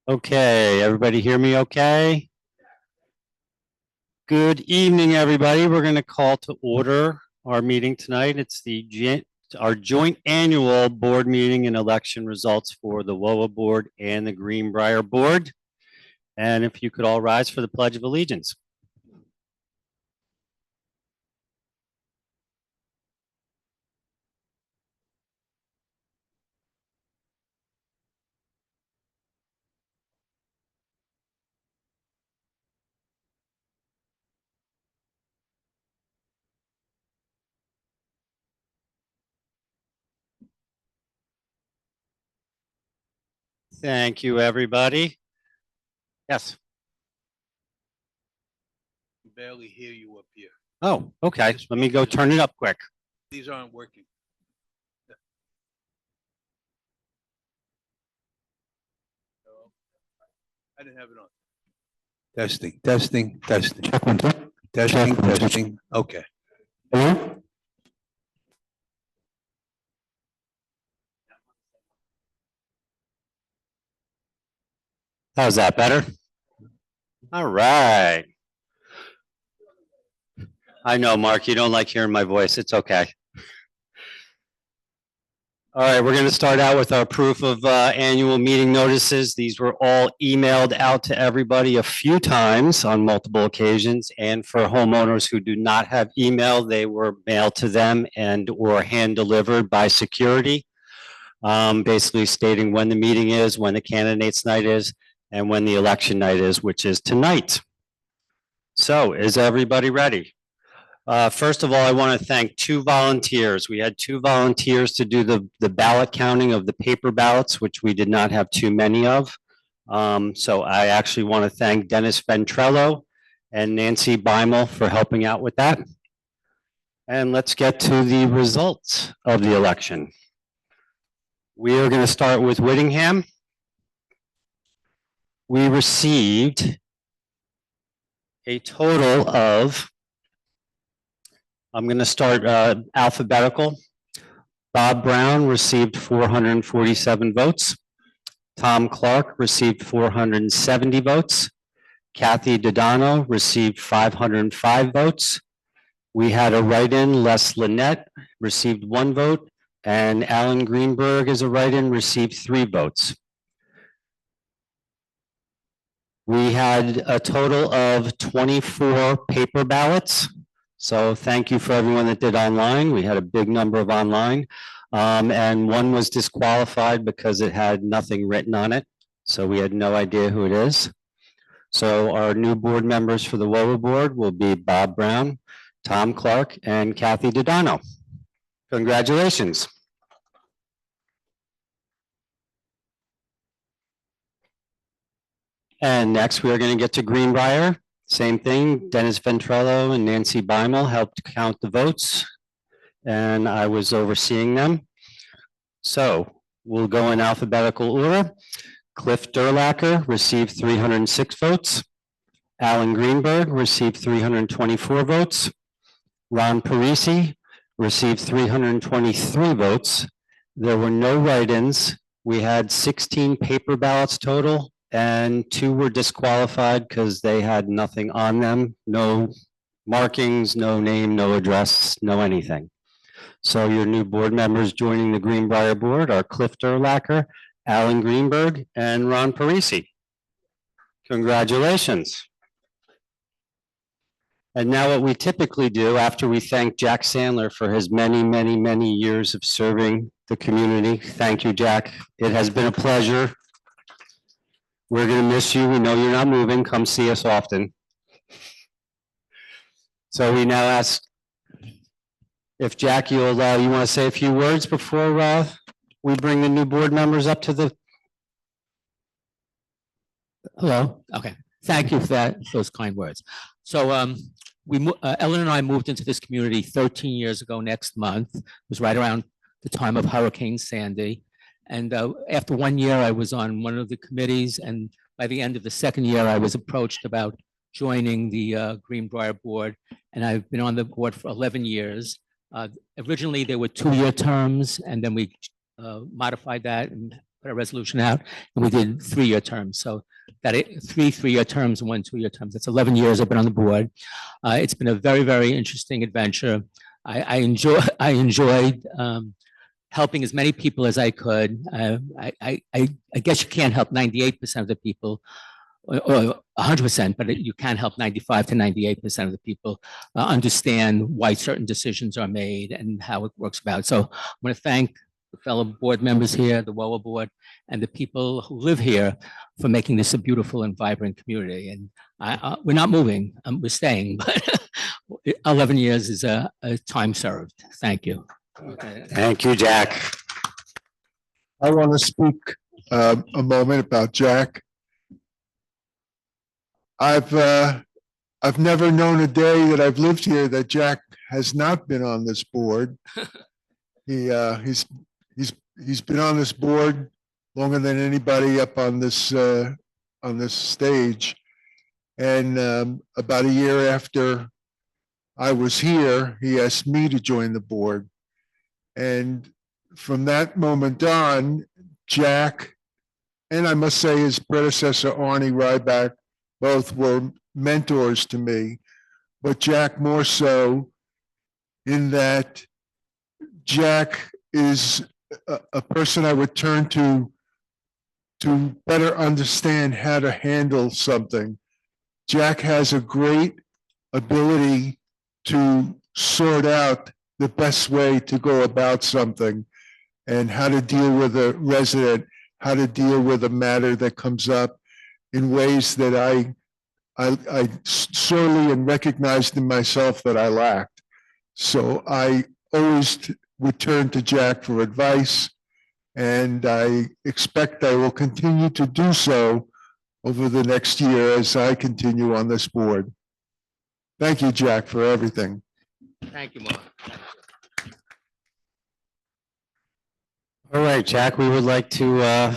Okay, everybody hear me okay? Good evening, everybody. We're going to call to order our meeting tonight. It's our joint annual board meeting and election results for the WOA board and the Greenbriar board. And if you could all rise for the Pledge of Allegiance. Thank you, everybody. Yes. Barely hear you up here. Oh, okay. Let me go turn it up quick. These aren't working. I didn't have it on. Testing. Testing. Okay. How's that better? All right. I know, Mark, you don't like hearing my voice. It's okay. All right, we're going to start out with our proof of annual meeting notices. These were all emailed out to everybody a few times on multiple occasions. And for homeowners who do not have email, they were mailed to them and or hand delivered by security, basically stating when the meeting is, when the candidates night is, and when the election night is, which is tonight. So is everybody ready? First of all, I want to thank two volunteers. We had two volunteers to do the ballot counting of the paper ballots, which we did not have too many of. So I actually want to thank Dennis Ventrello and Nancy Beimel for helping out with that. And let's get to the results of the election. We are going to start with Whittingham. We received a total of, I'm going to start alphabetical. Bob Brown received 447 votes. Tom Clark received 470 votes. Kathy Dodano received 505 votes. We had a write-in, Les Lynette received 1 vote, and Alan Greenberg as a write-in received 3 votes. We had a total of 24 paper ballots. So thank you for everyone that did online. We had a big number of online. And one was disqualified because it had nothing written on it. So we had no idea who it is. So our new board members for the WOA board will be Bob Brown, Tom Clark, and Kathy Dodano. Congratulations. And next we are going to get to Greenbriar. Same thing, Dennis Ventrello and Nancy Beimel helped count the votes, and I was overseeing them. So we'll go in alphabetical order. Cliff Durlacher received 306 votes. Alan Greenberg received 324 votes. Ron Parisi received 323 votes. There were no write-ins. We had 16 paper ballots total, and 2 were disqualified because they had nothing on them, no markings, no name, no address, no anything. So your new board members joining the Greenbriar board are Cliff Durlacher, Alan Greenberg, and Ron Parisi. Congratulations. And now what we typically do after we thank Jack Sandler for his many years of serving the community. Thank you, Jack. It has been a pleasure. We're going to miss you. We know you're not moving. Come see us often. So we now ask if Jack, you want to say a few words before we bring the new board members up to the. Hello. Okay. Thank you for those kind words. So Ellen and I moved into this community 13 years ago next month. It was right around the time of Hurricane Sandy. And after 1 year, I was on one of the committees. And by the end of the second year, I was approached about joining the Greenbriar board. And I've been on the board for 11 years. Originally, there were 2-year terms, and then we modified that and put a resolution out, and we did 3-year terms. So that three-year terms and 1 2-year terms. That's 11 years I've been on the board. It's been a very, very interesting adventure. I enjoyed helping as many people as I could. I guess you can't help 98% of the people, or 100%, but you can help 95 to 98% of the people understand why certain decisions are made and how it works about. So I want to thank the fellow board members here, the WOA board, and the people who live here for making this a beautiful and vibrant community. And we're not moving, we're staying, but 11 years is a time served. Thank you. Thank you, Jack. I want to speak a moment about Jack. I've never known a day that I've lived here that Jack has not been on this board. He's been on this board longer than anybody up on this stage. And about a year after I was here, he asked me to join the board. And from that moment on, Jack, and I must say his predecessor, Arnie Ryback, both were mentors to me, but Jack more so, in that Jack is a person I would turn to better understand how to handle something. Jack has a great ability to sort out the best way to go about something and how to deal with a resident, how to deal with a matter that comes up in ways that I sorely and recognized in myself that I lacked. So I always would turn to Jack for advice, and I expect I will continue to do so over the next year as I continue on this board. Thank you, Jack, for everything. Thank you, Mark. All right, Jack, we would like to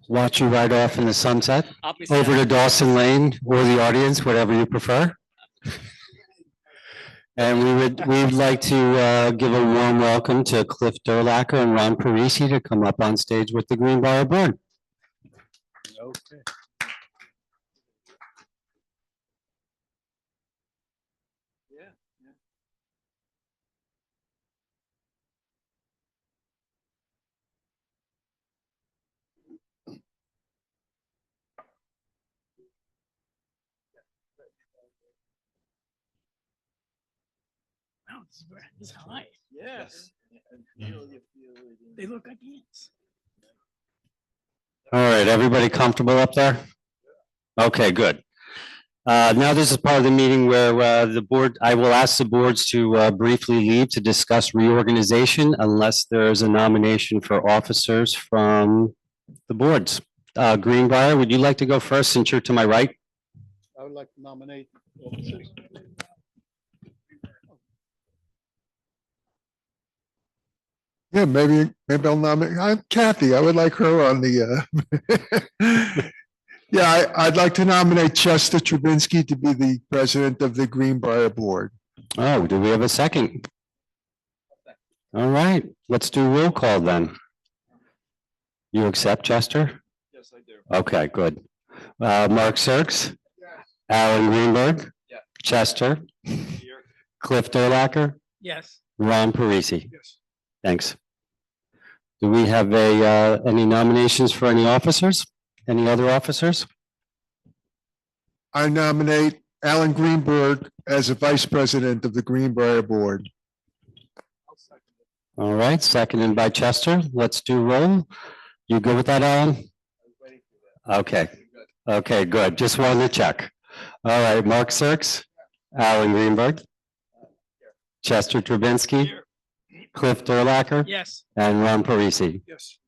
watch you ride off in the sunset over to Dawson Lane or the audience, whatever you prefer. And we'd like to give a warm welcome to Cliff Durlacher and Ron Parisi to come up on stage with the Greenbriar board. Okay. Wow, this is high. Yes. They look like ants. All right, everybody comfortable up there? Okay, good. Now this is part of the meeting where the board, I will ask the boards to briefly leave to discuss reorganization unless there's a nomination for officers from the boards. Greenbriar, would you like to go first since you're to my right? I would like to nominate officers. Yeah, maybe I'll nominate Kathy. I would like her on the. Yeah, I'd like to nominate Chester Trubinsky to be the president of the Greenbriar board. Oh, do we have a second? All right, let's do roll call then. You accept, Chester? Yes, I do. Okay, good. Mark Sirks? Alan Greenberg? Yeah. Chester? Here. Cliff Durlacher? Yes. Ron Parisi? Yes. Thanks. Do we have any nominations for any officers? Any other officers? I nominate Alan Greenberg as a vice president of the Greenbriar board. All right, seconded by Chester. Let's do roll. You good with that, Alan? Okay. Okay, good. Just wanted to check. All right, Mark Sirks, Alan Greenberg, Chester Trubinsky, Here. Cliff Durlacher, Yes. and Ron Parisi. Yes.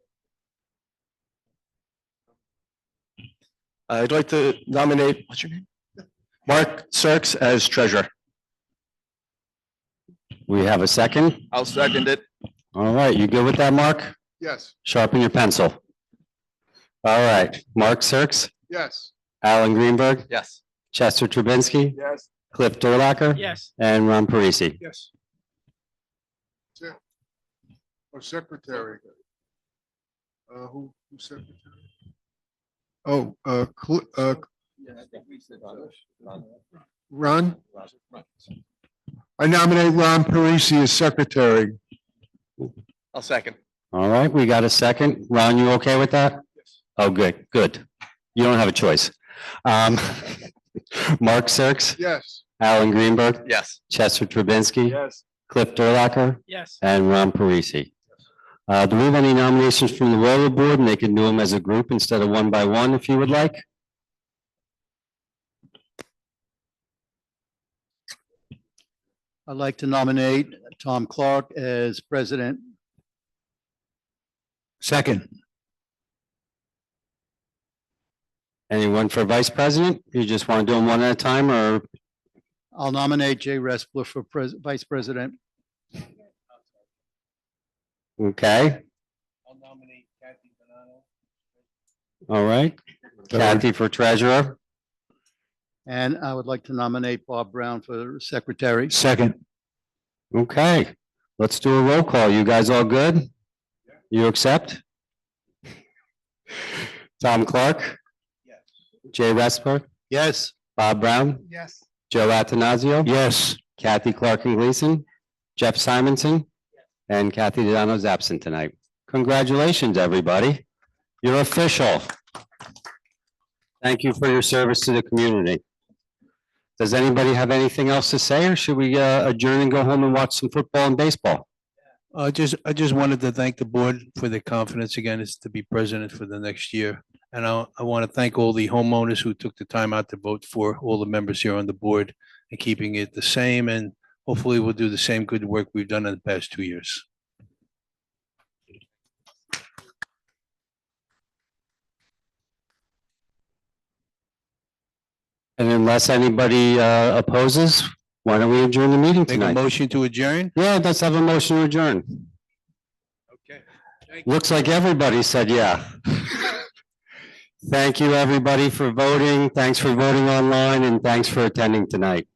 I'd like to nominate, what's your name? Mark Sirks as treasurer. We have a second. I'll second it. All right, you good with that, Mark? Yes. Sharpen your pencil. All right, Mark Sirks, Yes. Alan Greenberg, Yes. Chester Trubinsky, Yes. Cliff Durlacher, Yes. and Ron Parisi. Or secretary. Who's secretary? Oh, Ron? I nominate Ron Parisi as secretary. I'll second. All right, we got a second. Ron, you okay with that? Oh, good, good. You don't have a choice. Um, Mark Sirks, Yes. Alan Greenberg, Yes. Chester Trubinsky, Yes. Cliff Durlacher, Yes. and Ron Parisi. Do we have any nominations from the roller board? And they can do them as a group instead of one by one if you would like. I'd like to nominate Tom Clark as president. Second. Anyone for vice president? You just want to do them one at a time or? I'll nominate Jay Respler for vice president. Okay, I'll nominate Kathy Bonanno. all right. Kathy for treasurer. And I would like to nominate Bob Brown for secretary. Second. Okay, let's do a roll call. You guys all good? You accept? Tom Clark, Jay Respler, Yes. Bob Brown, Yes. Joe Attanasio. Yes. Kathy Clark and Gleason, Jeff Simonson, and Kathy Donano's absent tonight. Congratulations, everybody. You're official. Thank you for your service to the community. Does anybody have anything else to say, or should we adjourn and go home and watch some football and baseball? I just wanted to thank the board for their confidence again is to be president for the next year. And I want to thank all the homeowners who took the time out to vote for all the members here on the board and keeping it the same. And hopefully we'll do the same good work we've done in the past 2 years. And unless anybody opposes, why don't we adjourn the meeting Make a tonight? motion to adjourn? Yeah, let's have a motion to adjourn. Okay. Looks like everybody said yeah. Thank you, everybody, for voting. Thanks for voting online and thanks for attending tonight.